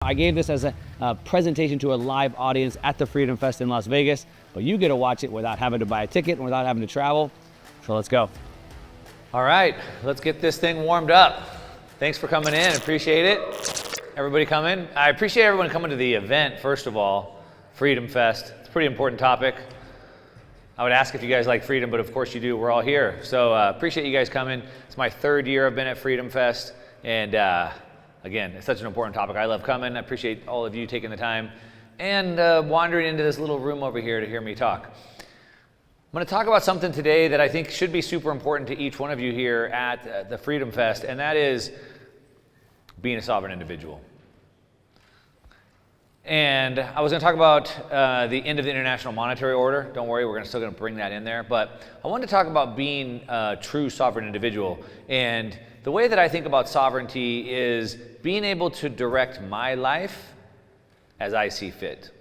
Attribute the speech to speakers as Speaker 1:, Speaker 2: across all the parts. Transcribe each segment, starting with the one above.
Speaker 1: I gave this as a presentation to a live audience at the Freedom Fest in Las Vegas, but you get to watch it without having to buy a ticket and without having to travel. So let's go.
Speaker 2: All right, let's get this thing warmed up. Thanks for coming in, appreciate it. Everybody coming? I appreciate everyone coming to the event, first of all, Freedom Fest. It's a pretty important topic. I would ask if you guys like freedom, but of course you do, we're all here. So appreciate you guys coming. It's my third year I've been at Freedom Fest, and again, it's such an important topic. I love coming. I appreciate all of you taking the time and wandering into this little room over here to hear me talk. I'm going to talk about something today that I think should be super important to each one of you here at the Freedom Fest, and that is being a sovereign individual. And I was going to talk about the end of the International Monetary Order. Don't worry, we're still going to bring that in there. But I wanted to talk about being a true sovereign individual. And the way that I think about sovereignty is being able to direct my life as I see fit.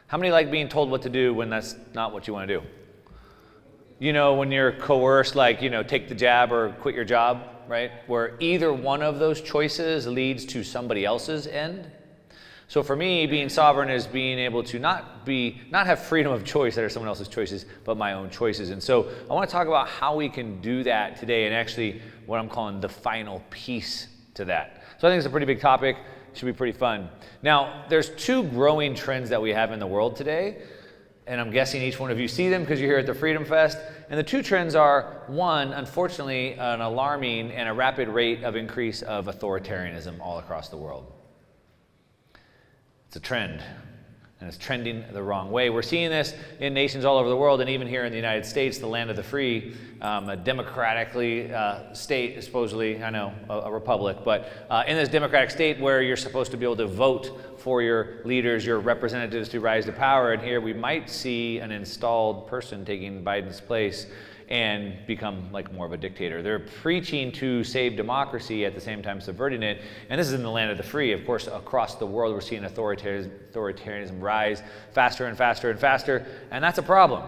Speaker 2: How many like being told what to do when that's not what you want to do? You know, when you're coerced, like, you know, take the jab or quit your job, right? Where either one of those choices leads to somebody else's end. So for me, being sovereign is being able to not have freedom of choice that are someone else's choices, but my own choices. And so I want to talk about how we can do that today, and actually what I'm calling the final piece to that. So I think it's a pretty big topic. It should be pretty fun. Now, there's two growing trends that we have in the world today, and I'm guessing each one of you see them because you're here at the Freedom Fest. And the two trends are, one, unfortunately, an alarming and a rapid rate of increase of authoritarianism all across the world. It's a trend, and it's trending the wrong way. We're seeing this in nations all over the world, and even here in the United States, the land of the free, a democratically state, supposedly, I know, a republic, but in this democratic state where you're supposed to be able to vote for your leaders, your representatives to rise to power, and here we might see an installed person taking Biden's place and become like more of a dictator. They're preaching to save democracy at the same time subverting it. And this is in the land of the free. Of course, across the world, we're seeing authoritarianism rise faster and faster and faster, and that's a problem.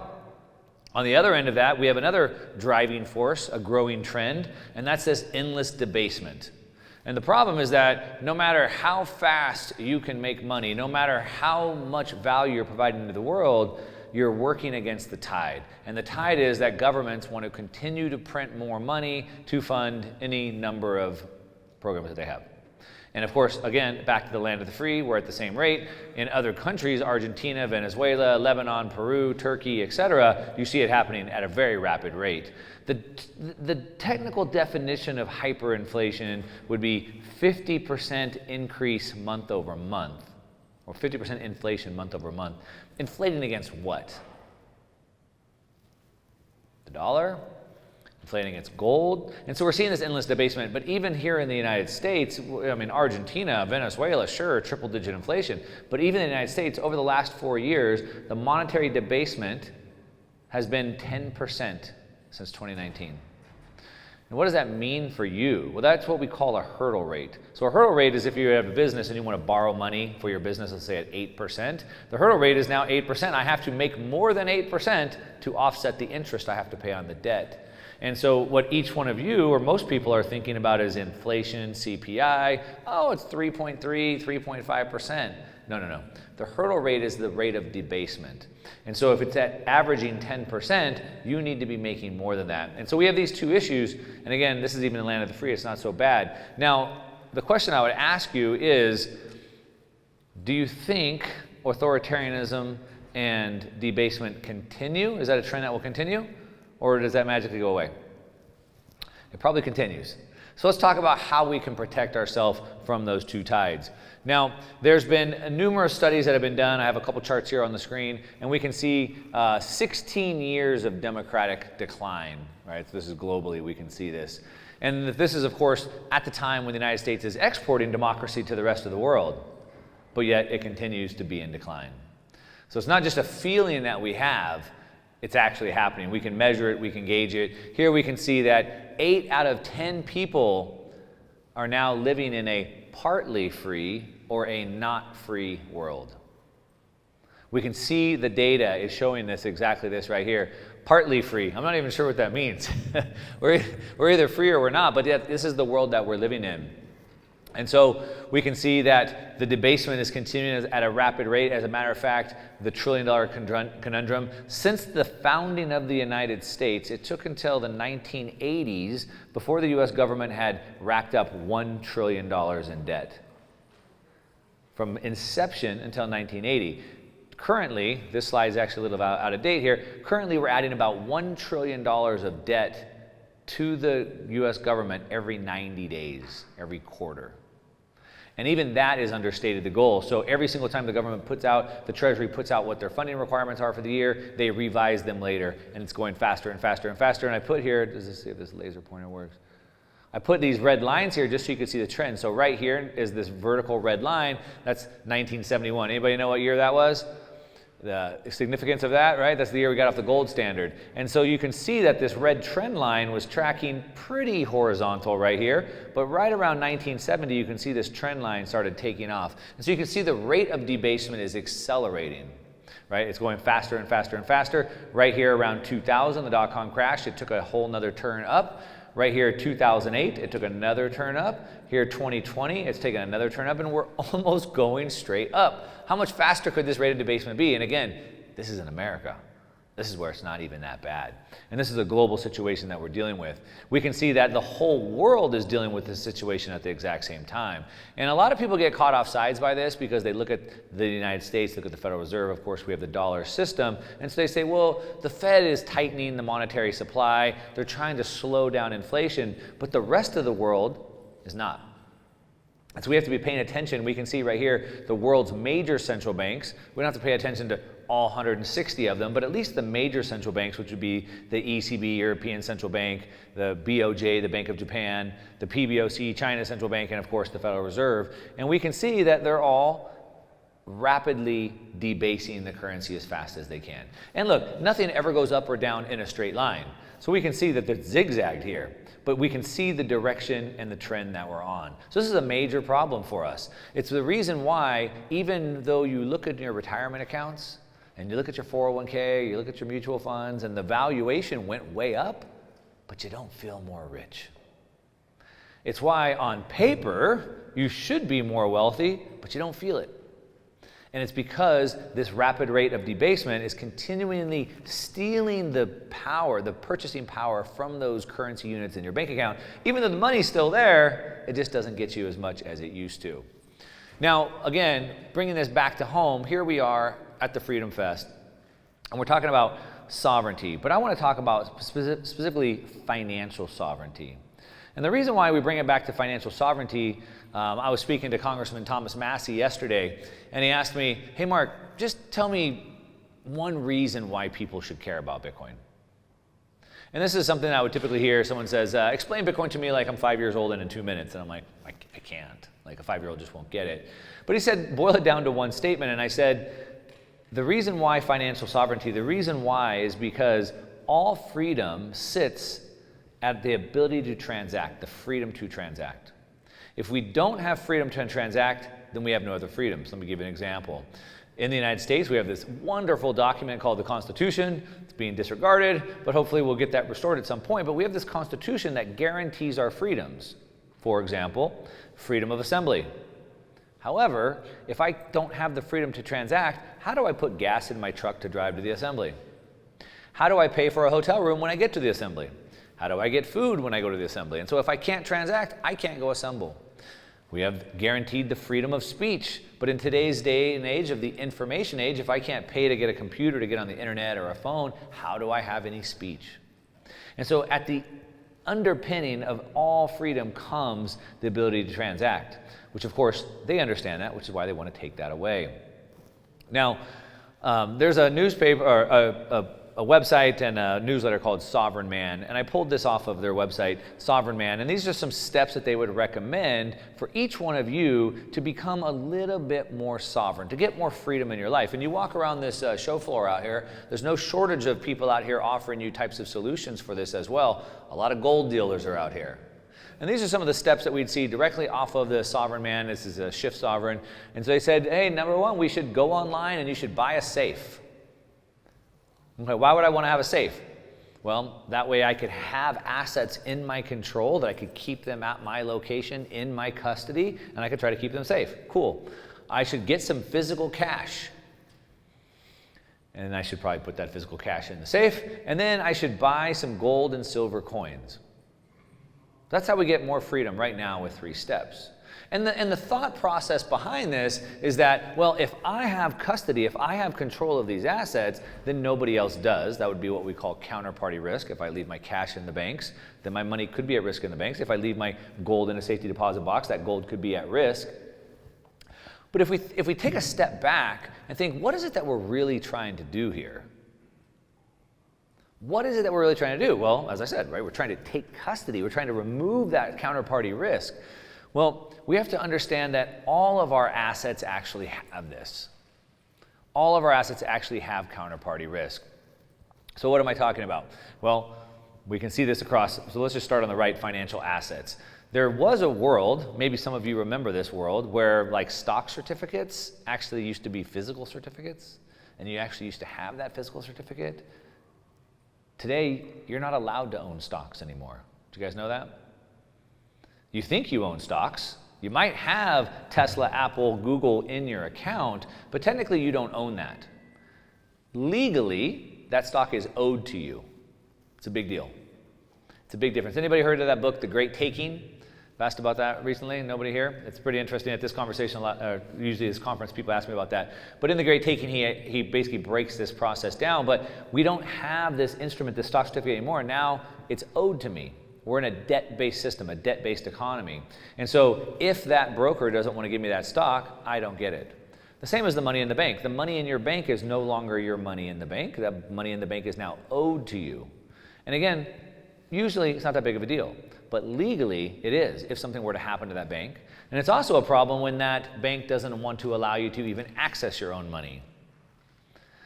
Speaker 2: On the other end of that, we have another driving force, a growing trend, and that's this endless debasement. And the problem is that no matter how fast you can make money, no matter how much value you're providing to the world, you're working against the tide. And the tide is that governments want to continue to print more money to fund any number of programs that they have. And of course, again, back to the land of the free, we're at the same rate. In other countries, Argentina, Venezuela, Lebanon, Peru, Turkey, etc., you see it happening at a very rapid rate. The technical definition of hyperinflation would be 50% increase month over month, or 50% inflation month over month. Inflating against what? The dollar? Inflating against gold? And so we're seeing this endless debasement, but even here in the United States, I mean, Argentina, Venezuela, sure, triple-digit inflation, but even in the United States, over the last 4 years, the monetary debasement has been 10% since 2019. And what does that mean for you? Well, that's what we call a hurdle rate. So a hurdle rate is if you have a business and you want to borrow money for your business, let's say at 8%. The hurdle rate is now 8%. I have to make more than 8% to offset the interest I have to pay on the debt. And so what each one of you, or most people, are thinking about is inflation, CPI. Oh, it's 3.3, 3.5%. No. The hurdle rate is the rate of debasement. And so if it's at averaging 10%, you need to be making more than that. And so we have these two issues. And again, this is even the land of the free. It's not so bad. Now, the question I would ask you is, do you think authoritarianism and debasement continue? Is that a trend that will continue? Or does that magically go away? It probably continues. So let's talk about how we can protect ourselves from those two tides. Now, there's been numerous studies that have been done. I have a couple charts here on the screen, and we can see 16 years of democratic decline, right? So this is globally, we can see this. And this is, of course, at the time when the United States is exporting democracy to the rest of the world, but yet it continues to be in decline. So it's not just a feeling that we have, it's actually happening. We can measure it, we can gauge it. Here we can see that 8 out of 10 people are now living in a partly free or a not free world. We can see the data is showing this, exactly this right here. Partly free. I'm not even sure what that means. we're either free or we're not, but yet this is the world that we're living in. And so we can see that the debasement is continuing at a rapid rate. As a matter of fact, the $1 trillion conundrum, since the founding of the United States, it took until the 1980s before the US government had racked up $1 trillion in debt. From inception until 1980. Currently, this slide is actually a little out of date here. Currently, we're adding about $1 trillion of debt to the US government every 90 days, every quarter. And even that is understated the goal. So every single time the government the Treasury puts out what their funding requirements are for the year, they revise them later, and it's going faster and faster and faster. And I put here, does this see if this laser pointer works? I put these red lines here just so you can see the trend. So right here is this vertical red line. That's 1971. Anybody know what year that was? The significance of that, right? That's the year we got off the gold standard. And so you can see that this red trend line was tracking pretty horizontal right here, but right around 1970, you can see this trend line started taking off. And so you can see the rate of debasement is accelerating, right? It's going faster and faster and faster. Right here around 2000, the dot-com crash, it took a whole nother turn up. Right here, 2008, it took another turn up. Here, 2020, it's taken another turn up, and we're almost going straight up. How much faster could this rate of debasement be? And again, this is in America. This is where it's not even that bad. And this is a global situation that we're dealing with. We can see that the whole world is dealing with this situation at the exact same time. And a lot of people get caught off sides by this because they look at the United States, look at the Federal Reserve. Of course, we have the dollar system. And so they say, well, the Fed is tightening the monetary supply. They're trying to slow down inflation, but the rest of the world is not. And so we have to be paying attention. We can see right here the world's major central banks. We don't have to pay attention to all 160 of them, but at least the major central banks, which would be the ECB, European Central Bank, the BOJ, the Bank of Japan, the PBOC, China Central Bank, and of course the Federal Reserve. And we can see that they're all rapidly debasing the currency as fast as they can. And look, nothing ever goes up or down in a straight line. So we can see that it's zigzagged here, but we can see the direction and the trend that we're on. So this is a major problem for us. It's the reason why, even though you look at your retirement accounts, and you look at your 401k, you look at your mutual funds, and the valuation went way up, but you don't feel more rich. It's why on paper, you should be more wealthy, but you don't feel it. And it's because this rapid rate of debasement is continually stealing the power, the purchasing power from those currency units in your bank account. Even though the money's still there, it just doesn't get you as much as it used to. Now, again, bringing this back to home, here we are at the Freedom Fest, and we're talking about sovereignty, but I want to talk about specifically financial sovereignty. And the reason why we bring it back to financial sovereignty, I was speaking to Congressman Thomas Massey yesterday, and he asked me, hey Mark, just tell me one reason why people should care about Bitcoin. And this is something I would typically hear. Someone says, explain Bitcoin to me like I'm 5 years old and in 2 minutes. And I'm like, I can't. Like a 5-year-old just won't get it. But he said, boil it down to one statement. And I said, the reason why financial sovereignty, the reason why is because all freedom sits at the ability to transact, the freedom to transact. If we don't have freedom to transact, then we have no other freedoms. Let me give you an example. In the United States, we have this wonderful document called the Constitution. It's being disregarded, but hopefully we'll get that restored at some point. But we have this Constitution that guarantees our freedoms. For example, freedom of assembly. However, if I don't have the freedom to transact, how do I put gas in my truck to drive to the assembly? How do I pay for a hotel room when I get to the assembly? How do I get food when I go to the assembly? And so if I can't transact, I can't go assemble. We have guaranteed the freedom of speech, but in today's day and age of the information age, if I can't pay to get a computer, to get on the internet or a phone, how do I have any speech? And so at the underpinning of all freedom comes the ability to transact, which of course they understand that, which is why they want to take that away. Now, there's a newspaper, or a website and a newsletter called Sovereign Man, and I pulled this off of their website, Sovereign Man, and these are some steps that they would recommend for each one of you to become a little bit more sovereign, to get more freedom in your life. And you walk around this show floor out here, there's no shortage of people out here offering you types of solutions for this as well. A lot of gold dealers are out here. And these are some of the steps that we'd see directly off of the Sovereign Man. This is a Shift Sovereign. And so they said, hey, number one, we should go online and you should buy a safe. Okay, why would I want to have a safe? Well, that way I could have assets in my control, that I could keep them at my location, in my custody, and I could try to keep them safe. Cool. I should get some physical cash. And I should probably put that physical cash in the safe. And then I should buy some gold and silver coins. That's how we get more freedom right now with 3 steps. And the thought process behind this is that, well, if I have custody, if I have control of these assets, then nobody else does. That would be what we call counterparty risk. If I leave my cash in the banks, then my money could be at risk in the banks. If I leave my gold in a safety deposit box, that gold could be at risk. But if we take a step back and think, what is it that we're really trying to do here? What is it that we're really trying to do? Well, as I said, right, we're trying to take custody. We're trying to remove that counterparty risk. Well, we have to understand that all of our assets actually have this. All of our assets actually have counterparty risk. So what am I talking about? Well, we can see this across, so let's just start on the right, financial assets. There was a world, maybe some of you remember this world, where like stock certificates actually used to be physical certificates, and you actually used to have that physical certificate. Today, you're not allowed to own stocks anymore. Do you guys know that? You think you own stocks. You might have Tesla, Apple, Google in your account, but technically you don't own that. Legally, that stock is owed to you. It's a big deal. It's a big difference. Anybody heard of that book, The Great Taking? I've asked about that recently. Nobody here? It's pretty interesting. At this conversation, usually this conference, people ask me about that. But in The Great Taking, he basically breaks this process down. But we don't have this instrument, this stock certificate anymore. Now it's owed to me. We're in a debt-based system, a debt-based economy. And so if that broker doesn't want to give me that stock, I don't get it. The same as the money in the bank. The money in your bank is no longer your money in the bank. That money in the bank is now owed to you. And again, usually it's not that big of a deal. But legally, it is if something were to happen to that bank. And it's also a problem when that bank doesn't want to allow you to even access your own money.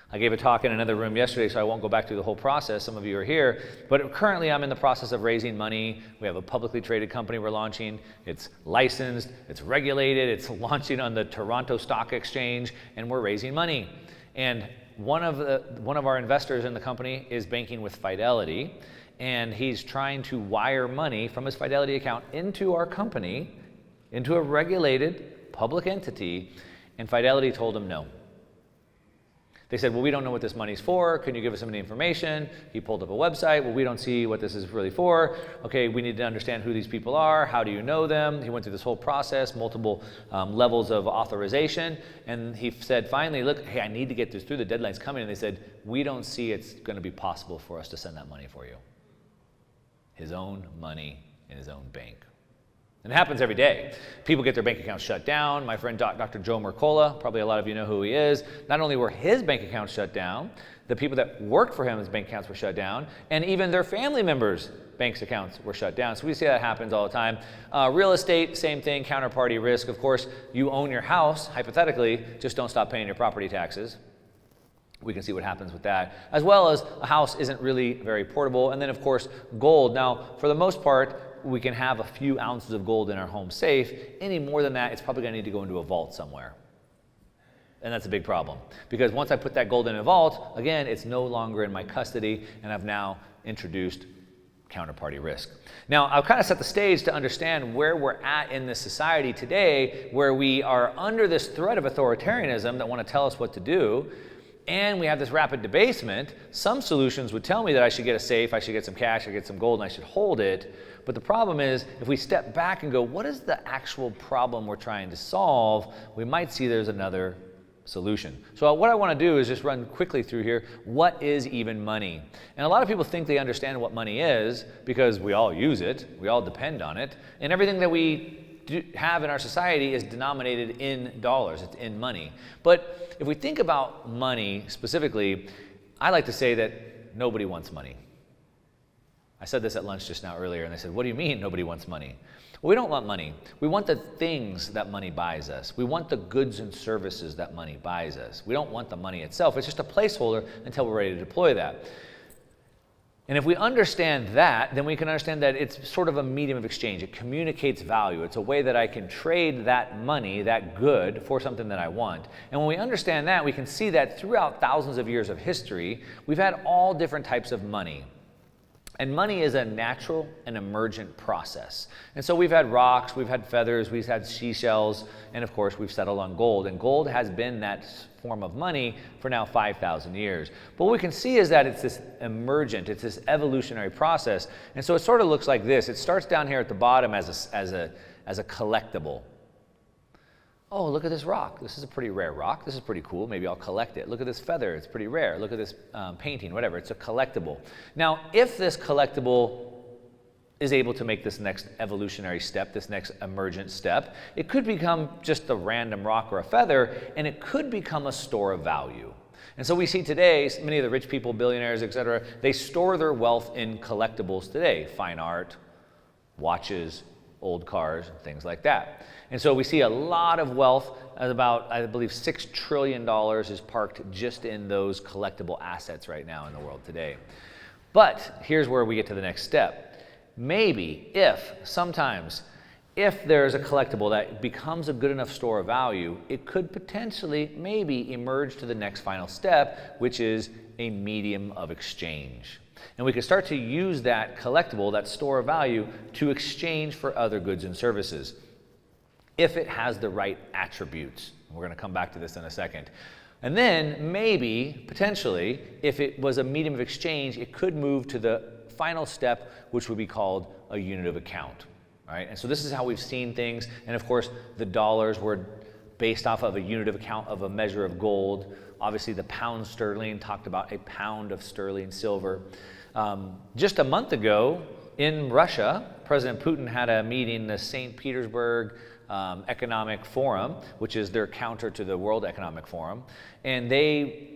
Speaker 2: I gave a talk in another room yesterday, so I won't go back through the whole process. Some of you are here. But currently, I'm in the process of raising money. We have a publicly traded company we're launching. It's licensed, it's regulated, it's launching on the Toronto Stock Exchange, and we're raising money. And one of our investors in the company is banking with Fidelity, and he's trying to wire money from his Fidelity account into our company, into a regulated public entity, and Fidelity told him no. They said, well, we don't know what this money's for. Can you give us some of the information? He pulled up a website. Well, we don't see what this is really for. Okay, we need to understand who these people are. How do you know them? He went through this whole process, multiple levels of authorization. And he said, finally, look, hey, I need to get this through. The deadline's coming. And they said, we don't see it's going to be possible for us to send that money for you. His own money in his own bank. And it happens every day. People get their bank accounts shut down. My friend Dr. Joe Mercola, probably a lot of you know who he is. Not only were his bank accounts shut down, the people that worked for him, his bank accounts were shut down, and even their family members' bank accounts were shut down. So we see that happens all the time. Real estate, same thing, counterparty risk. Of course, you own your house, hypothetically, just don't stop paying your property taxes. We can see what happens with that. As well as a house isn't really very portable. And then, of course, gold. Now, for the most part, we can have a few ounces of gold in our home safe. Any more than that, it's probably going to need to go into a vault somewhere. And that's a big problem. Because once I put that gold in a vault, again, it's no longer in my custody, and I've now introduced counterparty risk. Now, I'll kind of set the stage to understand where we're at in this society today, where we are under this threat of authoritarianism that want to tell us what to do, and we have this rapid debasement. Some solutions would tell me that I should get a safe, I should get some cash, I should get some gold, and I should hold it. But the problem is, if we step back and go, what is the actual problem we're trying to solve, we might see there's another solution. So what I want to do is just run quickly through here. What is even money? And a lot of people think they understand what money is because we all use it, we all depend on it, and everything that we have in our society is denominated in dollars, it's in money. But if we think about money specifically, I like to say that nobody wants money. I said this at lunch just now earlier, and they said, what do you mean nobody wants money? Well, we don't want money. We want the things that money buys us. We want the goods and services that money buys us. We don't want the money itself. It's just a placeholder until we're ready to deploy that. And if we understand that, then we can understand that it's sort of a medium of exchange. It communicates value. It's a way that I can trade that money, that good, for something that I want. And when we understand that, we can see that throughout thousands of years of history, we've had all different types of money. And money is a natural and emergent process. And so we've had rocks, we've had feathers, we've had seashells, and of course we've settled on gold. And gold has been that form of money for now 5,000 years. But what we can see is that it's this emergent, it's this evolutionary process. And so it sort of looks like this. It starts down here at the bottom as a collectible. Oh, look at this rock. This is a pretty rare rock. This is pretty cool. Maybe I'll collect it. Look at this feather. It's pretty rare. Look at this painting, whatever. It's a collectible. Now, if this collectible is able to make this next evolutionary step, this next emergent step, it could become just a random rock or a feather, and it could become a store of value. And so we see today, many of the rich people, billionaires, etc., they store their wealth in collectibles today. Fine art, watches, old cars, things like that. And so we see a lot of wealth, about, I believe, $6 trillion is parked just in those collectible assets right now in the world today. But here's where we get to the next step. Maybe sometimes if there's a collectible that becomes a good enough store of value, it could potentially maybe emerge to the next final step, which is a medium of exchange. And we can start to use that collectible, that store of value, to exchange for other goods and services, if it has the right attributes. We're going to come back to this in a second. And then maybe, potentially, if it was a medium of exchange, it could move to the final step, which would be called a unit of account. Right? And so this is how we've seen things. And of course, the dollars were based off of a unit of account of a measure of gold. Obviously, the pound sterling talked about a pound of sterling silver. Just a month ago in Russia, President Putin had a meeting, the St. Petersburg Economic Forum, which is their counter to the World Economic Forum. And they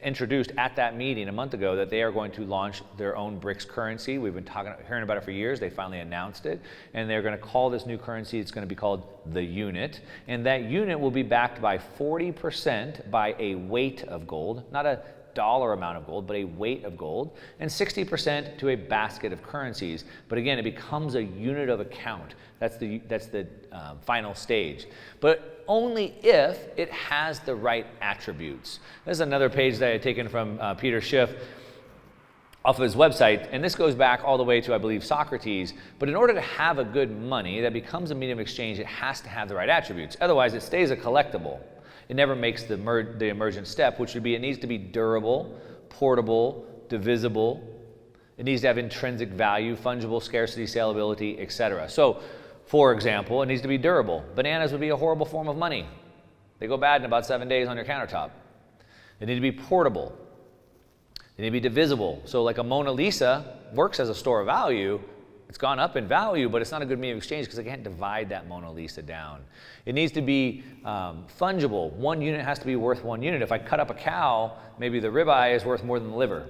Speaker 2: introduced at that meeting a month ago that they are going to launch their own BRICS currency. We've been hearing about it for years. They finally announced it. And they're going to call this new currency, it's going to be called the unit. And that unit will be backed by 40% by a weight of gold, not a dollar amount of gold, but a weight of gold, and 60% to a basket of currencies. But again, it becomes a unit of account. That's the final stage. But only if it has the right attributes. This is another page that I had taken from Peter Schiff off of his website, and this goes back all the way to, I believe, Socrates. But in order to have a good money that becomes a medium of exchange, it has to have the right attributes. Otherwise, it stays a collectible. It never makes the emergent step, which would be it needs to be durable, portable, divisible. It needs to have intrinsic value, fungible, scarcity, salability, etc. So, for example, it needs to be durable. Bananas would be a horrible form of money. They go bad in about 7 days on your countertop. They need to be portable. They need to be divisible. So like a Mona Lisa works as a store of value. It's gone up in value, but it's not a good medium of exchange because I can't divide that Mona Lisa down. It needs to be fungible. One unit has to be worth one unit. If I cut up a cow, maybe the ribeye is worth more than the liver.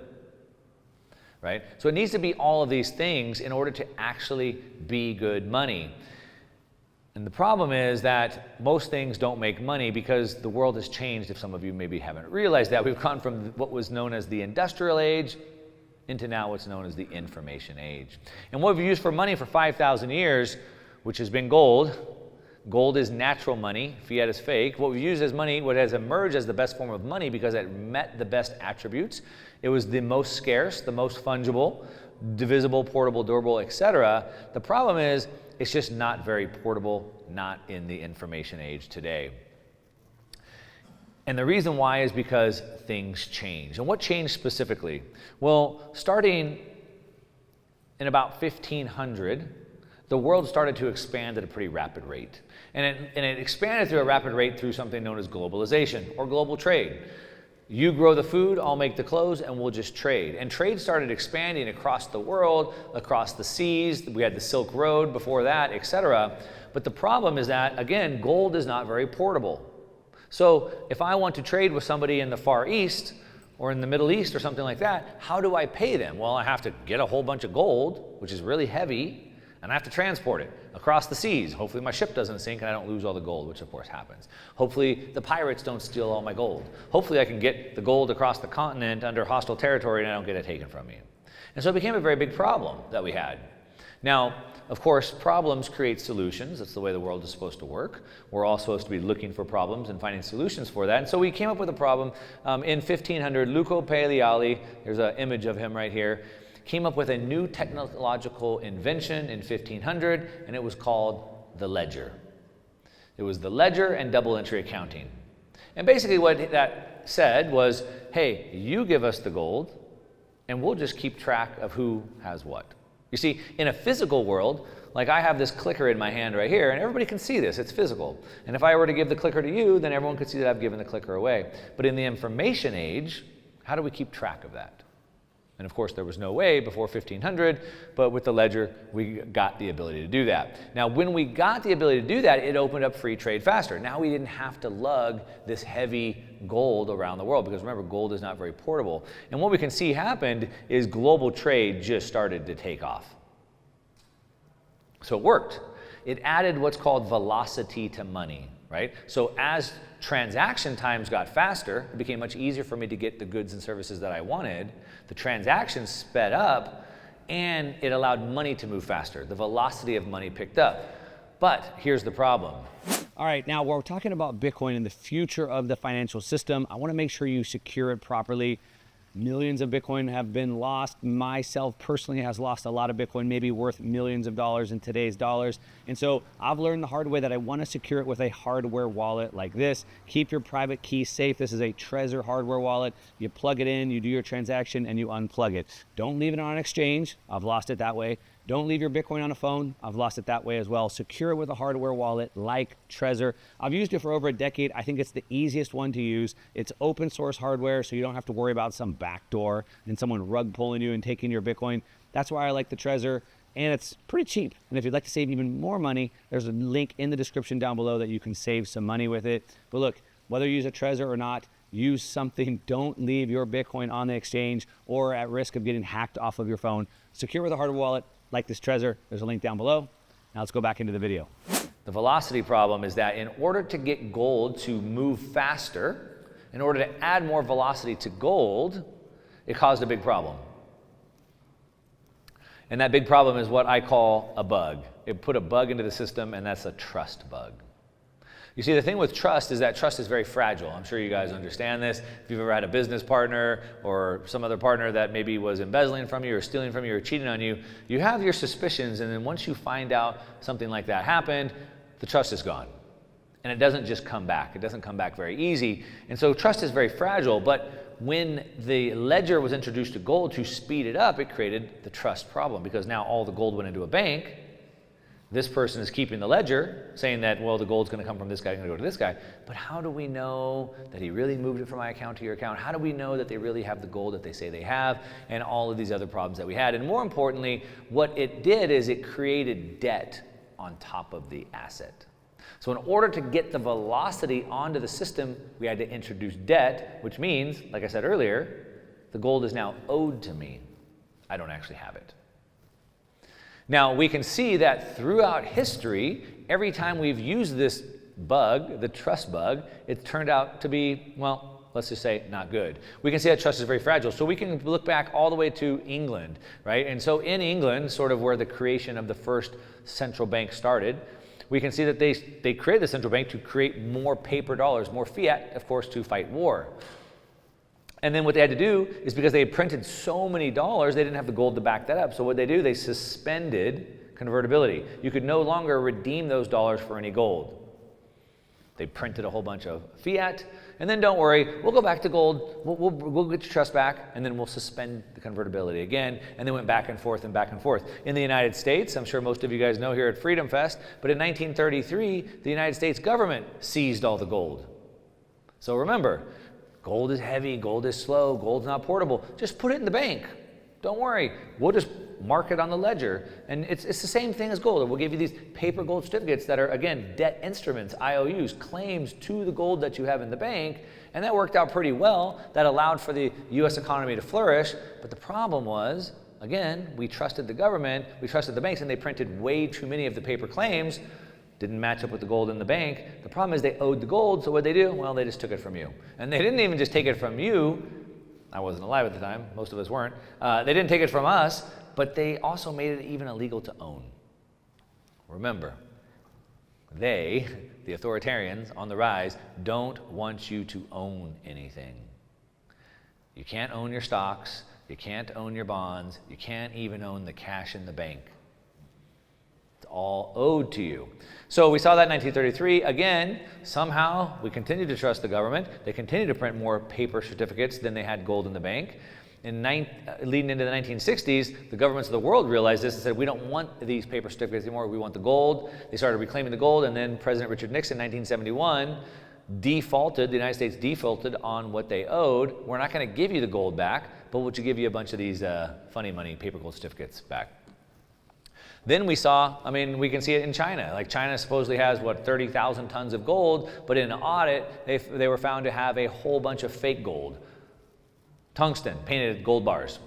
Speaker 2: Right? So it needs to be all of these things in order to actually be good money. And the problem is that most things don't make money because the world has changed. If some of you maybe haven't realized that, we've gone from what was known as the industrial age into now what's known as the information age. And what we've used for money for 5,000 years, which has been gold. Gold is natural money, fiat is fake. What we've used as money, what has emerged as the best form of money because it met the best attributes. It was the most scarce, the most fungible, divisible, portable, durable, etc. The problem is it's just not very portable, not in the information age today. And the reason why is because things change. And what changed specifically? Well, starting in about 1500, the world started to expand at a pretty rapid rate. And it expanded through a rapid rate through something known as globalization or global trade. You grow the food, I'll make the clothes, and we'll just trade. And trade started expanding across the world, across the seas. We had the Silk Road before that, etc. But the problem is that, again, gold is not very portable. So if I want to trade with somebody in the Far East or in the Middle East or something like that, how do I pay them? Well, I have to get a whole bunch of gold, which is really heavy, and I have to transport it across the seas. Hopefully my ship doesn't sink and I don't lose all the gold, which of course happens. Hopefully the pirates don't steal all my gold. Hopefully I can get the gold across the continent under hostile territory and I don't get it taken from me. And so it became a very big problem that we had. Now, of course, problems create solutions. That's the way the world is supposed to work. We're all supposed to be looking for problems and finding solutions for that. And so we came up with a problem in 1500. Luca Pagliari, there's an image of him right here, came up with a new technological invention in 1500, and it was called the ledger. It was the ledger and double entry accounting. And basically what that said was, hey, you give us the gold, and we'll just keep track of who has what. You see, in a physical world, like I have this clicker in my hand right here, and everybody can see this, it's physical. And if I were to give the clicker to you, then everyone could see that I've given the clicker away. But in the information age, how do we keep track of that? And of course, there was no way before 1500, but with the ledger, we got the ability to do that. Now, when we got the ability to do that, it opened up free trade faster. Now we didn't have to lug this heavy gold around the world, because remember, gold is not very portable. And what we can see happened is global trade just started to take off. So it worked. It added what's called velocity to money, right? So as transaction times got faster, it became much easier for me to get the goods and services that I wanted. The transactions sped up, and it allowed money to move faster. The velocity of money picked up. But here's the problem.
Speaker 1: All right, now we're talking about Bitcoin and the future of the financial system. I want to make sure you secure it properly. Millions of Bitcoin have been lost. Myself personally has lost a lot of Bitcoin, maybe worth millions of dollars in today's dollars. And so I've learned the hard way that I want to secure it with a hardware wallet like this. Keep your private key safe. This is a Trezor hardware wallet. You plug it in, you do your transaction, and you unplug it. Don't leave it on an exchange. I've lost it that way. Don't leave your Bitcoin on a phone. I've lost it that way as well. Secure it with a hardware wallet like Trezor. I've used it for over a decade. I think it's the easiest one to use. It's open source hardware, so you don't have to worry about some backdoor and someone rug pulling you and taking your Bitcoin. That's why I like the Trezor, and it's pretty cheap. And if you'd like to save even more money, there's a link in the description down below that you can save some money with it. But look, whether you use a Trezor or not, use something. Don't leave your Bitcoin on the exchange or at risk of getting hacked off of your phone. Secure with a hardware wallet like this Trezor. There's a link down below. Now let's go back into the video.
Speaker 2: The velocity problem is that in order to get gold to move faster, in order to add more velocity to gold, it caused a big problem. And that big problem is what I call a bug. It put a bug into the system, and that's a trust bug. You see, the thing with trust is that trust is very fragile. I'm sure you guys understand this. If you've ever had a business partner or some other partner that maybe was embezzling from you or stealing from you or cheating on you, you have your suspicions, and then once you find out something like that happened, the trust is gone. And it doesn't just come back. It doesn't come back very easy. And so trust is very fragile, but when the ledger was introduced to gold to speed it up, it created the trust problem, because now all the gold went into a bank. This person is keeping the ledger, saying that, well, the gold's going to come from this guy, going to go to this guy. But how do we know that he really moved it from my account to your account? How do we know that they really have the gold that they say they have? And all of these other problems that we had. And more importantly, what it did is it created debt on top of the asset. So in order to get the velocity onto the system, we had to introduce debt, which means, like I said earlier, the gold is now owed to me. I don't actually have it. Now, we can see that throughout history, every time we've used this bug, the trust bug, it turned out to be, well, let's just say not good. We can see that trust is very fragile. So we can look back all the way to England, right? And so in England, sort of where the creation of the first central bank started, we can see that they created the central bank to create more paper dollars, more fiat, of course, to fight war. And then what they had to do is, because they had printed so many dollars, they didn't have the gold to back that up. So what they do, they suspended convertibility. You could no longer redeem those dollars for any gold. They printed a whole bunch of fiat, and then don't worry, we'll go back to gold, we'll get your trust back, and then we'll suspend the convertibility again, and they went back and forth and back and forth. In the United States, I'm sure most of you guys know here at Freedom Fest, but in 1933, the United States government seized all the gold. So remember, gold is heavy, gold is slow, gold's not portable. Just put it in the bank. Don't worry. We'll just mark it on the ledger. And it's the same thing as gold. We'll give you these paper gold certificates that are, again, debt instruments, IOUs, claims to the gold that you have in the bank. And that worked out pretty well. That allowed for the U.S. economy to flourish. But the problem was, again, we trusted the government, we trusted the banks, and they printed way too many of the paper claims. Didn't match up with the gold in the bank. The problem is they owed the gold, so what'd they do? Well, they just took it from you. And they didn't even just take it from you. I wasn't alive at the time. Most of us weren't. They didn't take it from us, but they also made it even illegal to own. Remember, they, the authoritarians on the rise, don't want you to own anything. You can't own your stocks. You can't own your bonds. You can't even own the cash in the bank. It's all owed to you. So we saw that in 1933. Again, somehow we continue to trust the government. They continue to print more paper certificates than they had gold in the bank. Leading into the 1960s, the governments of the world realized this and said, we don't want these paper certificates anymore. We want the gold. They started reclaiming the gold, and then President Richard Nixon, 1971, the United States defaulted on what they owed. We're not going to give you the gold back, but we'll give you a bunch of these funny money paper gold certificates back. Then we saw, we can see it in China. Like China supposedly has, 30,000 tons of gold, but in an audit, they were found to have a whole bunch of fake gold. Tungsten, painted gold bars,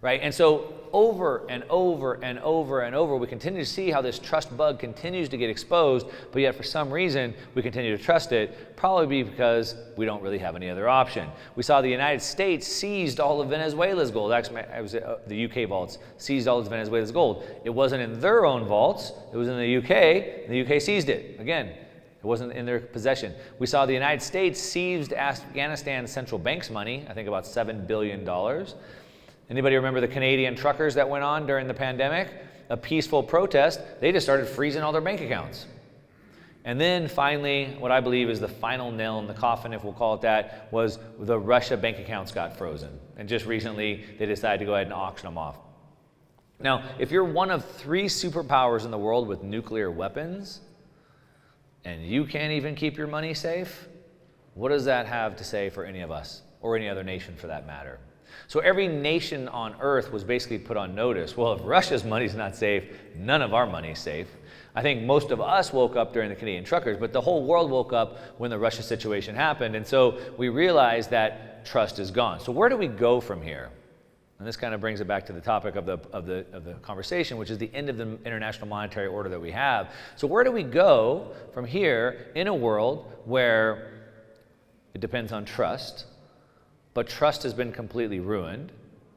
Speaker 2: right? And so over and over and over and over, we continue to see how this trust bug continues to get exposed, but yet for some reason, we continue to trust it, probably because we don't really have any other option. We saw the United States seized all of Venezuela's gold. Actually, it was the UK vaults seized all of Venezuela's gold. It wasn't in their own vaults, it was in the UK, and the UK seized it. Again, it wasn't in their possession. We saw the United States seized Afghanistan's central bank's money, I think about $7 billion. Anybody remember the Canadian truckers that went on during the pandemic? A peaceful protest. They just started freezing all their bank accounts. And then finally, what I believe is the final nail in the coffin, if we'll call it that, was the Russia bank accounts got frozen. And just recently, they decided to go ahead and auction them off. Now, if you're one of 3 superpowers in the world with nuclear weapons, and you can't even keep your money safe, what does that have to say for any of us, or any other nation for that matter? So every nation on earth was basically put on notice. Well, if Russia's money's not safe, none of our money's safe. I think most of us woke up during the Canadian truckers, but the whole world woke up when the Russia situation happened. And so we realized that trust is gone. So where do we go from here? And this kind of brings it back to the topic of the conversation, which is the end of the international monetary order that we have. So where do we go from here in a world where it depends on trust, but trust has been completely ruined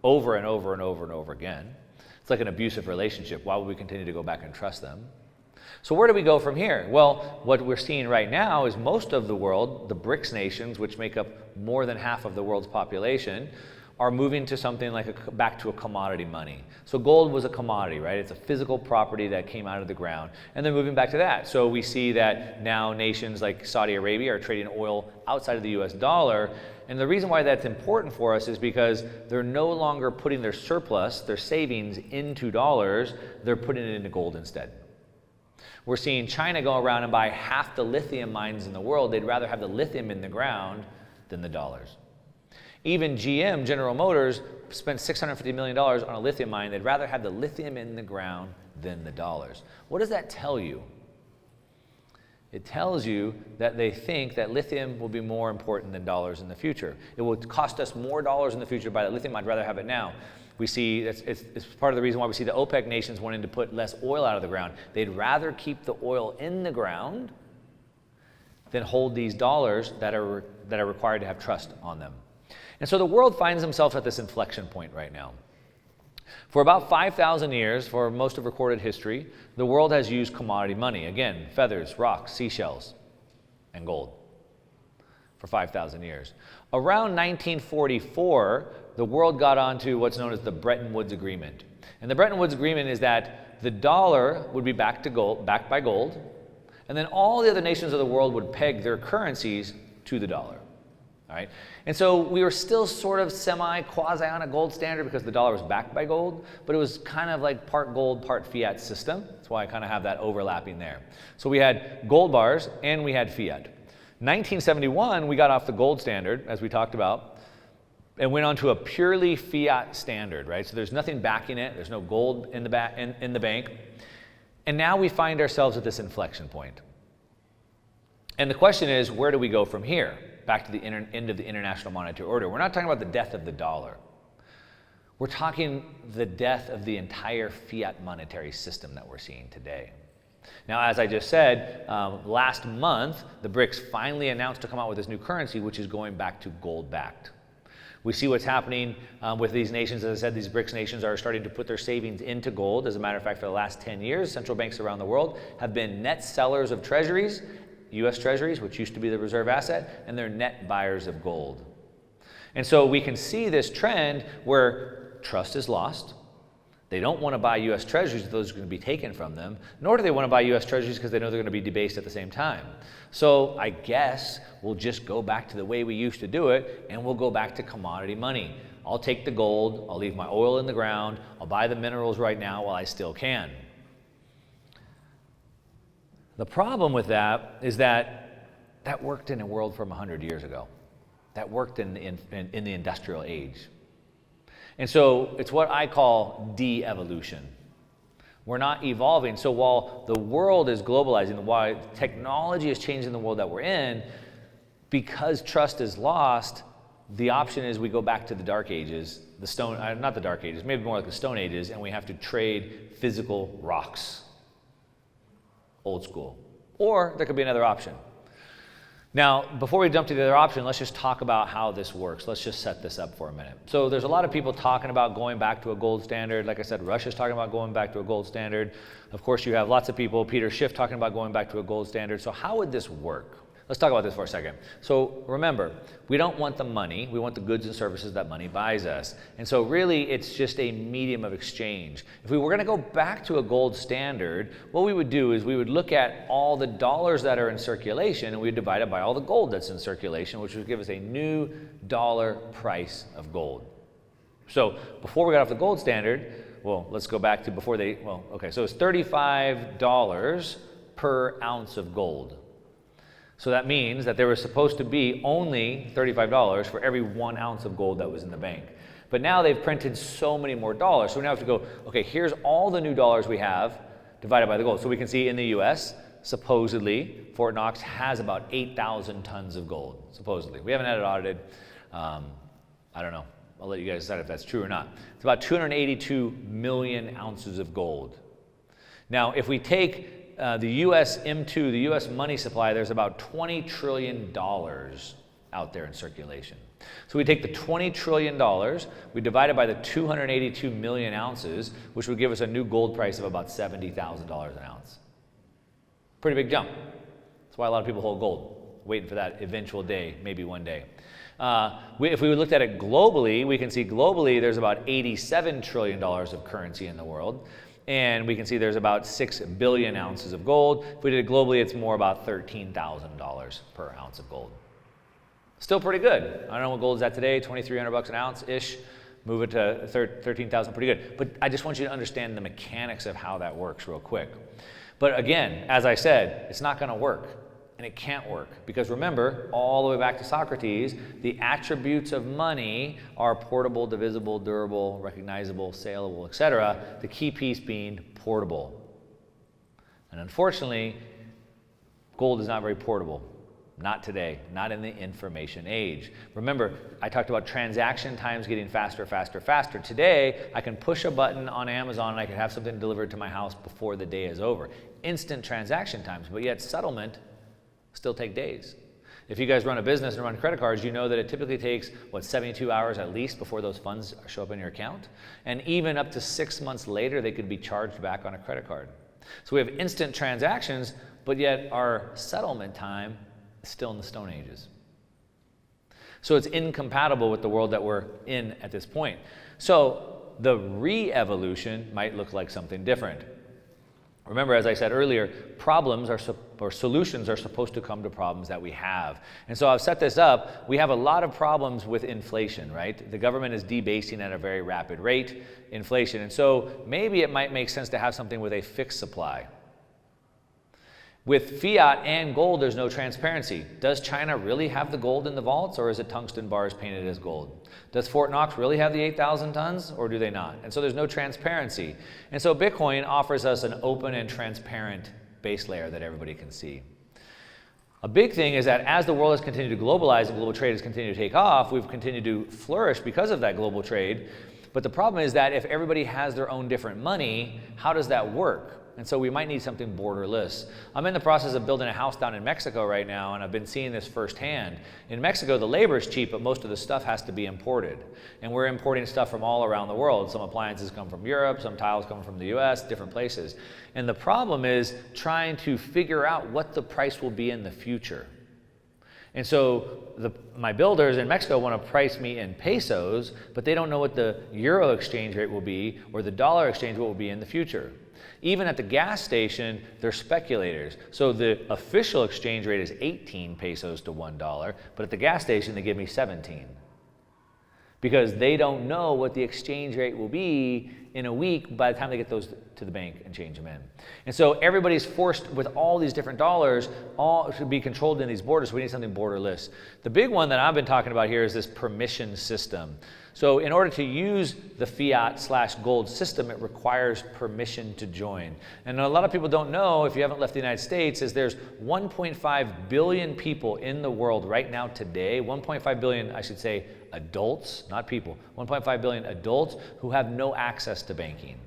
Speaker 2: over and over and over and over again? It's like an abusive relationship. Why would we continue to go back and trust them? So where do we go from here? Well, what we're seeing right now is most of the world, the BRICS nations, which make up more than half of the world's population, are moving to something like back to a commodity money. So gold was a commodity, right? It's a physical property that came out of the ground, and they're moving back to that. So we see that now nations like Saudi Arabia are trading oil outside of the US dollar, and the reason why that's important for us is because they're no longer putting their surplus, their savings, into dollars, they're putting it into gold instead. We're seeing China go around and buy half the lithium mines in the world. They'd rather have the lithium in the ground than the dollars. Even GM, General Motors, spent $650 million on a lithium mine. They'd rather have the lithium in the ground than the dollars. What does that tell you? It tells you that they think that lithium will be more important than dollars in the future. It will cost us more dollars in the future to buy that lithium. I'd rather have it now. We see, it's part of the reason why we see the OPEC nations wanting to put less oil out of the ground. They'd rather keep the oil in the ground than hold these dollars that are required to have trust on them. And so the world finds themselves at this inflection point right now. For about 5,000 years, for most of recorded history, the world has used commodity money. Again, feathers, rocks, seashells, and gold for 5,000 years. Around 1944, the world got onto what's known as the Bretton Woods Agreement. And the Bretton Woods Agreement is that the dollar would be backed by gold, and then all the other nations of the world would peg their currencies to the dollar. All right? And so we were still sort of quasi on a gold standard because the dollar was backed by gold, but it was kind of like part gold, part fiat system. That's why I kind of have that overlapping there. So we had gold bars and we had fiat. 1971, we got off the gold standard, as we talked about, and went on to a purely fiat standard, right? So there's nothing backing it. There's no gold in the bank. And now we find ourselves at this inflection point. And the question is, where do we go from here? Back to the end of the international monetary order. We're not talking about the death of the dollar. We're talking the death of the entire fiat monetary system that we're seeing today. Now, as I just said, last month, the BRICS finally announced to come out with this new currency, which is going back to gold-backed. We see what's happening with these nations. As I said, these BRICS nations are starting to put their savings into gold. As a matter of fact, for the last 10 years, central banks around the world have been net sellers of treasuries, U.S. treasuries, which used to be the reserve asset, and they're net buyers of gold. And so we can see this trend where trust is lost. They don't want to buy U.S. Treasuries if those are going to be taken from them, nor do they want to buy U.S. Treasuries because they know they're going to be debased at the same time. So I guess we'll just go back to the way we used to do it, and we'll go back to commodity money. I'll take the gold, I'll leave my oil in the ground, I'll buy the minerals right now while I still can. The problem with that is that that worked in a world from 100 years ago. That worked in the industrial age. And so it's what I call de-evolution. We're not evolving. So while the world is globalizing, while technology is changing the world that we're in, because trust is lost, the option is we go back to the dark ages, not the dark ages, maybe more like the stone ages, and we have to trade physical rocks. Old school. Or there could be another option. Now, before we jump to the other option, let's just talk about how this works. Let's just set this up for a minute. So there's a lot of people talking about going back to a gold standard. Like I said, Russia's talking about going back to a gold standard. Of course, you have lots of people, Peter Schiff, talking about going back to a gold standard. So how would this work? Let's talk about this for a second. So remember, we don't want the money, we want the goods and services that money buys us. And so really, it's just a medium of exchange. If we were gonna go back to a gold standard, what we would do is we would look at all the dollars that are in circulation and we'd divide it by all the gold that's in circulation, which would give us a new dollar price of gold. So before we got off the gold standard, well, let's go back to before so it's $35 per ounce of gold. So that means that there was supposed to be only $35 for every 1 ounce of gold that was in the bank. But now they've printed so many more dollars. So we now have to go, okay, here's all the new dollars we have divided by the gold. So we can see in the US, supposedly, Fort Knox has about 8,000 tons of gold, supposedly. We haven't had it audited. I don't know. I'll let you guys decide if that's true or not. It's about 282 million ounces of gold. Now, if we take the US M2, the US money supply, there's about $20 trillion out there in circulation. So we take the $20 trillion, we divide it by the 282 million ounces, which would give us a new gold price of about $70,000 an ounce. Pretty big jump. That's why a lot of people hold gold, waiting for that eventual day, maybe one day. If we looked at it globally, we can see globally there's about $87 trillion of currency in the world. And we can see there's about 6 billion ounces of gold. If we did it globally, it's more about $13,000 per ounce of gold. Still pretty good. I don't know what gold is at today, $2,300 an ounce-ish. Move it to 13,000, pretty good. But I just want you to understand the mechanics of how that works real quick. But again, as I said, it's not gonna work. And it can't work because remember, all the way back to Socrates, the attributes of money are portable, divisible, durable, recognizable, saleable, etc. The key piece being portable. And unfortunately, gold is not very portable. Not today, not in the information age. Remember, I talked about transaction times getting faster, faster, faster. Today, I can push a button on Amazon and I can have something delivered to my house before the day is over. Instant transaction times, but yet settlement still take days. If you guys run a business and run credit cards, you know that it typically takes, 72 hours at least before those funds show up in your account. And even up to 6 months later, they could be charged back on a credit card. So we have instant transactions, but yet our settlement time is still in the Stone Ages. So it's incompatible with the world that we're in at this point. So the re-evolution might look like something different. Remember, as I said earlier, solutions are supposed to come to problems that we have. And so I've set this up. We have a lot of problems with inflation, right? The government is debasing at a very rapid rate, inflation. And so maybe it might make sense to have something with a fixed supply. With fiat and gold, there's no transparency. Does China really have the gold in the vaults, or is it tungsten bars painted as gold? Does Fort Knox really have the 8,000 tons, or do they not? And so there's no transparency. And so Bitcoin offers us an open and transparent base layer that everybody can see. A big thing is that as the world has continued to globalize and global trade has continued to take off, we've continued to flourish because of that global trade. But the problem is that if everybody has their own different money, how does that work? And so we might need something borderless. I'm in the process of building a house down in Mexico right now, and I've been seeing this firsthand. In Mexico, the labor is cheap, but most of the stuff has to be imported. And we're importing stuff from all around the world. Some appliances come from Europe, some tiles come from the US, different places. And the problem is trying to figure out what the price will be in the future. And so my builders in Mexico want to price me in pesos, but they don't know what the euro exchange rate will be or the dollar exchange rate will be in the future. Even at the gas station, they're speculators. So the official exchange rate is 18 pesos to $1, but at the gas station, they give me 17. Because they don't know what the exchange rate will be in a week by the time they get those to the bank and change them in. And so everybody's forced with all these different dollars, all should be controlled in these borders. So we need something borderless. The big one that I've been talking about here is this permission system. So in order to use the fiat/gold system, it requires permission to join. And a lot of people don't know, if you haven't left the United States, is there's 1.5 billion people in the world right now today, 1.5 billion, I should say, adults, not people, 1.5 billion adults who have no access to banking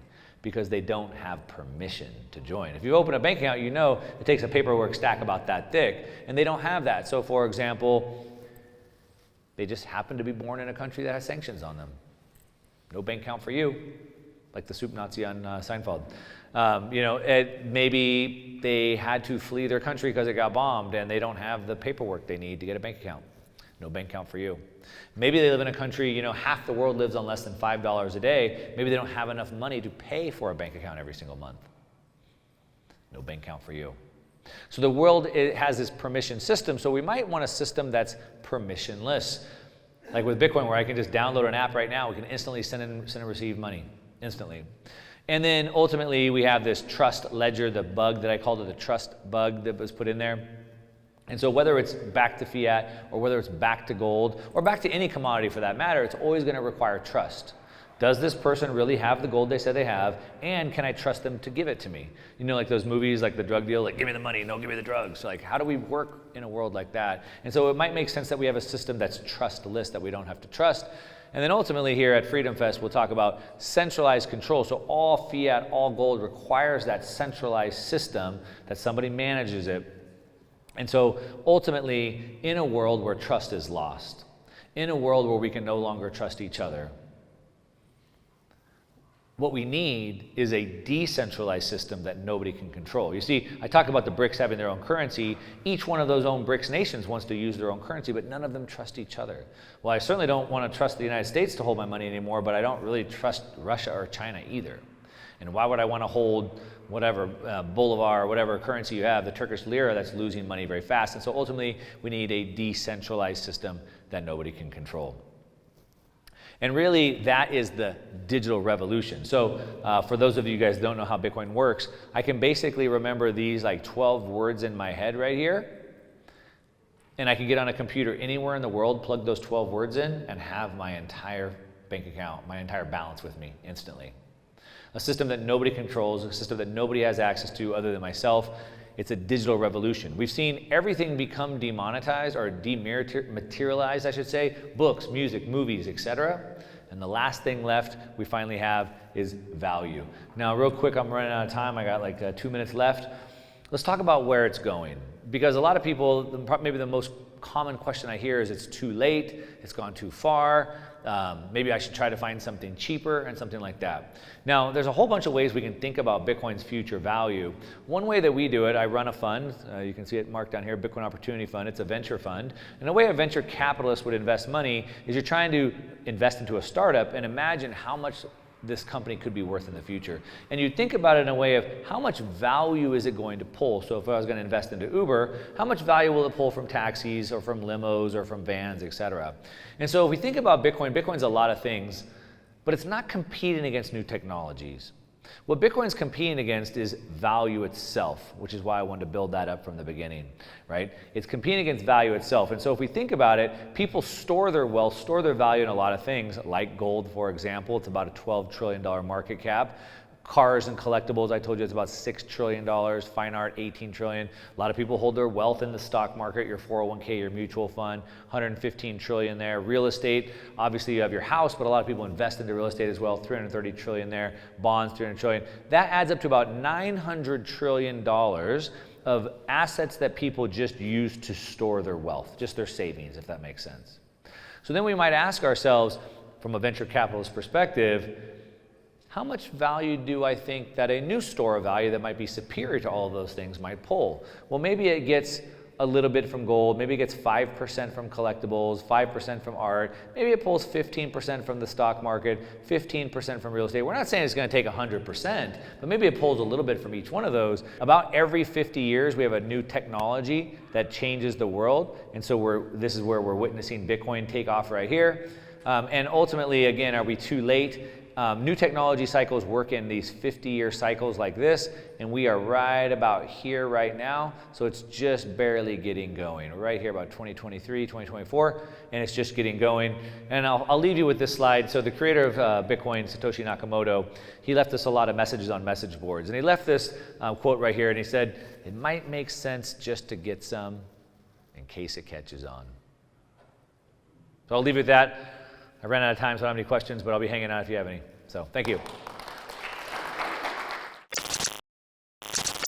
Speaker 2: because they don't have permission to join. If you open a bank account, you know it takes a paperwork stack about that thick, and they don't have that. So for example, they just happen to be born in a country that has sanctions on them. No bank account for you, like the soup Nazi on Seinfeld. Maybe they had to flee their country because it got bombed and they don't have the paperwork they need to get a bank account. No bank account for you. Maybe they live in a country, half the world lives on less than $5 a day. Maybe they don't have enough money to pay for a bank account every single month. No bank account for you. So the world, it has this permission system, so we might want a system that's permissionless. Like with Bitcoin, where I can just download an app right now, we can instantly send and receive money, instantly. And then ultimately we have this trust ledger, the bug that I called it, the trust bug that was put in there. And so whether it's back to fiat or whether it's back to gold or back to any commodity for that matter, it's always going to require trust. Does this person really have the gold they said they have, and can I trust them to give it to me? Like those movies, like the drug deal, like give me the money, no, give me the drugs. Like, how do we work in a world like that? And so it might make sense that we have a system that's trustless, that we don't have to trust. And then ultimately here at Freedom Fest, we'll talk about centralized control. So all fiat, all gold requires that centralized system that somebody manages it. And so ultimately, in a world where trust is lost, in a world where we can no longer trust each other, what we need is a decentralized system that nobody can control. You see, I talk about the BRICS having their own currency. Each one of those own BRICS nations wants to use their own currency, but none of them trust each other. Well, I certainly don't want to trust the United States to hold my money anymore, but I don't really trust Russia or China either. And why would I want to hold whatever bolivar, whatever currency you have, the Turkish lira, that's losing money very fast? And so ultimately, we need a decentralized system that nobody can control. And really, that is the digital revolution. So for those of you guys who don't know how Bitcoin works, I can basically remember these like 12 words in my head right here. And I can get on a computer anywhere in the world, plug those 12 words in, and have my entire bank account, my entire balance with me instantly. A system that nobody controls, a system that nobody has access to other than myself. It's a digital revolution. We've seen everything become demonetized or dematerialized, I should say, books, music, movies, etc. And the last thing left we finally have is value. Now, real quick, I'm running out of time. I got like 2 minutes left. Let's talk about where it's going. Because a lot of people, maybe the most common question I hear is it's too late, it's gone too far, maybe I should try to find something cheaper and something like that. Now, there's a whole bunch of ways we can think about Bitcoin's future value. One way that we do it, I run a fund, you can see it marked down here, Bitcoin Opportunity Fund. It's a venture fund. And the way a venture capitalist would invest money is you're trying to invest into a startup and imagine how much this company could be worth in the future. And you think about it in a way of how much value is it going to pull? So if I was going to invest into Uber, how much value will it pull from taxis or from limos or from vans, etc.? And so if we think about Bitcoin, Bitcoin's a lot of things, but it's not competing against new technologies. What Bitcoin's competing against is value itself, which is why I wanted to build that up from the beginning, right? It's competing against value itself. And so if we think about it, people store their wealth, store their value in a lot of things, like gold, for example. It's about a $12 trillion market cap. Cars and collectibles, I told you it's about $6 trillion. Fine art, $18 trillion. A lot of people hold their wealth in the stock market, your 401k, your mutual fund, $115 trillion there. Real estate, obviously you have your house, but a lot of people invest into real estate as well, $330 trillion there. Bonds, $300 trillion. That adds up to about $900 trillion of assets that people just use to store their wealth, just their savings, if that makes sense. So then we might ask ourselves, from a venture capitalist perspective, how much value do I think that a new store of value that might be superior to all of those things might pull? Well, maybe it gets a little bit from gold, maybe it gets 5% from collectibles, 5% from art, maybe it pulls 15% from the stock market, 15% from real estate. We're not saying it's going to take 100%, but maybe it pulls a little bit from each one of those. About every 50 years, we have a new technology that changes the world, and so this is where we're witnessing Bitcoin take off right here. And ultimately, again, are we too late? New technology cycles work in these 50-year cycles like this, and we are right about here right now, so it's just barely getting going. We're right here about 2023, 2024, and it's just getting going. And I'll leave you with this slide. So the creator of Bitcoin, Satoshi Nakamoto, he left us a lot of messages on message boards, and he left this quote right here, and he said, "It might make sense just to get some in case it catches on." So I'll leave it at that. I ran out of time, so I don't have any questions, but I'll be hanging out if you have any. So thank you.